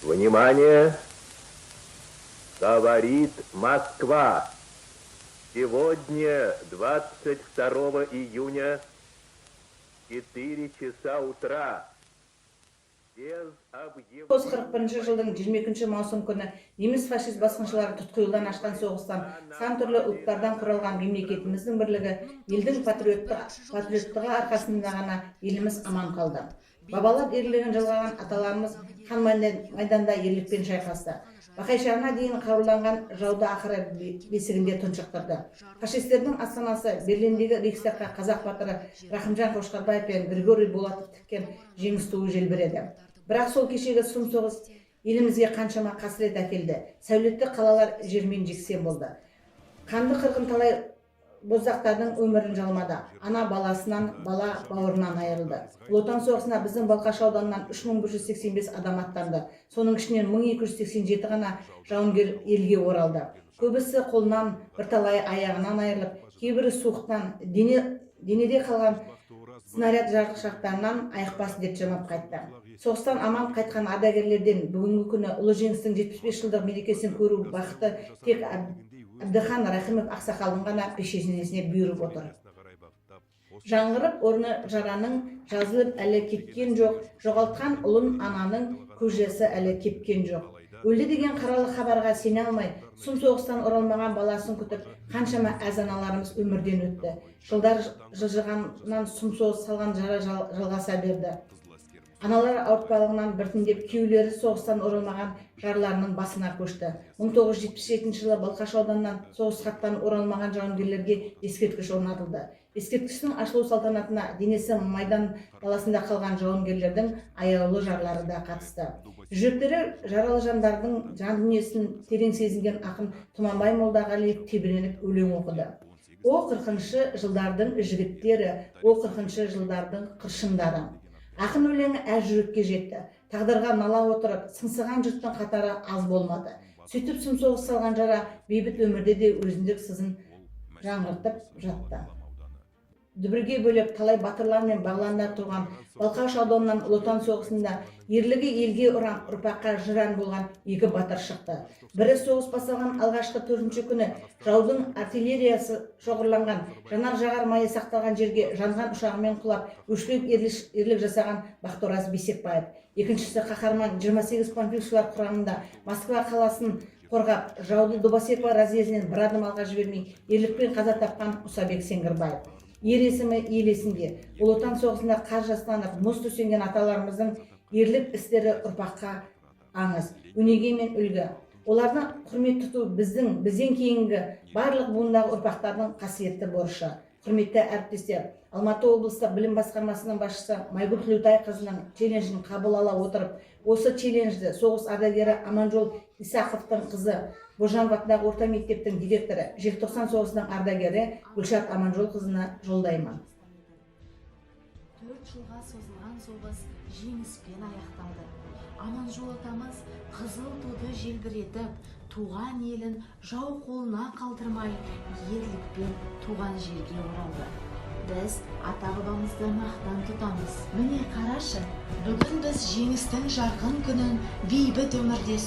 Внимание! Говорит Москва. Сегодня, 22 июня, 4 часа утра. Без объявления... 1941 жылдың 22 маусым күні неміс фашист басқыншылары тұтқиылдан ашқан соғыстан сан түрлі ұлттардан құралған мемлекетіміздің бірлігі, елдің патриоттығы арқасында ғана еліміз аман қалды. Бабалар ерлігін жалғаған аталарымыз қан майданда ерлікпен шайқасты. Бақайшағына дейін қаруланған жауды ақыры бесігінде тұншықтырды. Фашистердің астанасы Берлиндегі Рейхстагқа қазақ батыры Рахымжан Қошқарбаев пен Григорий Булатов тіккен жеңіс туы желбіреді. Бірақ сол кешегі сұм соғыс елімізге қаншама қасірет әкелді. Сәулетті қалалар жермен жексен болды. Қанды қырғын талай боздақтардың өмірін жалмады. Ана баласынан, бала бауырынан айырылды. Ұлы Отан соғысына біздің Балқаш ауданынан 3185 адам аттанды. Соның ішінен 1287 ғана жауынгер елге оралды. Көбісі қолынан, бірталайы аяғынан айырылып, кейбірі суықтан, денеде қалған снаряд жарықшақтарынан айықпас деп жамап қайтты. Соғыстан аман қайтқан ардагерлерден бүгінгі күні ұлы жеңістің 75 жылдық мерекесін көру бақыты тек Әбдіхан Рахимов ақсақалдың ғана пешенесіне бұйырып отыр. Жаңғырып орны жараның жазылып әлі кеткен жоқ, жоғалтқан ұлын ананың көжесі әлі кепкен жоқ. Өлді деген қаралы хабарға сене алмай, сұм соғыстан оралмаған баласын күтіп, қаншама әз-аналарымыз өмірден өтті. Жылдар жылжығаннан сұм соғыс салған жара жалғаса берді. Аналар ауыртпалығынан біртіндеп, күйеулері соғыстан оралмаған жарларының басына көшті. 1977 жылы Балқаш ауданынан соғыс хаттан оралмаған жауынгерлерге ескерткіш орнатылды. Ескерткіштің ашылу салтанатына денесі майдан даласында қалған жауынгерлердің аяулы жарлары да қатысты. Жүректері жаралы жандардың жан дүниесін терең сезінген ақын Тұманбай Молдағалиев тебіреніп өлең оқыды. О 40-шы жылдардың жігіттері, о 40-шы жылдардың қыршындары. Ақын өлеңі әр жүрекке жетті. Тағдырға нала отырып, сыңсыған жұрттың қатары аз болмады. Сөйтіп сұм соғыс салған жара бейбіт өмірде де өзіндік сызын жаңғыртып жатты. Дүбірге бөлеп талай батырлар мен бағландар тұрған Балқаш ауданынан Ұлы Отан соғысында ерлігі елге ұран, ұрпаққа жыран болған екі батыр шықты. Бірі соғыс басталған алғашқы 4-ші күні жаудың артиллериясы шоғырланған, жанар-жағар майы сақталған жерге жанған ұшағымен құлап, өшпек ерлік жасаған Бақтыораз Бейсекбаев. Екіншісі қаһарман 28 панфиловшылар құрамында Москва қаласын қорғап, жауды Дубосеково разъезінен бір адым алға жібермей, ерлікпен қаза тапқан Мұсабек Сеңгірбаев. Ер есімі ел есінде. Ұлы Отан соғысында қар жастанып, мұз төсенген аталарымыздың ерлік істері ұрпаққа аңыз, өнеге мен үлгі. Оларына құрмет тұту бізден кейінгі барлық буындағы ұрпақтардың қасиетті борышы. Құрметті әріптестер, Алматы облыстық білім басқармасының басшысы Майгүл Тілеутайқызының челленджін қабыл ала отырып, осы челленджді соғыс ардагері Аманжол Исақовтың қызы, Божанов атындағы орта мектептің директоры, желтоқсан соғысының ардагері Гүлшат Аманжол қызына жолдаймын. 4 жылға созылған соғыс жеңіспен аяқталды. Аманжол атамыз қызыл туды желбіретіп, туған елін жау қолына қалдырмай, ерлікпен туған жерге оралды. Біз ата-бабамызды мақтан тұтамыз. Міне қарашы, бүгін біз жеңістің жарқын күнін бейбіт өмірде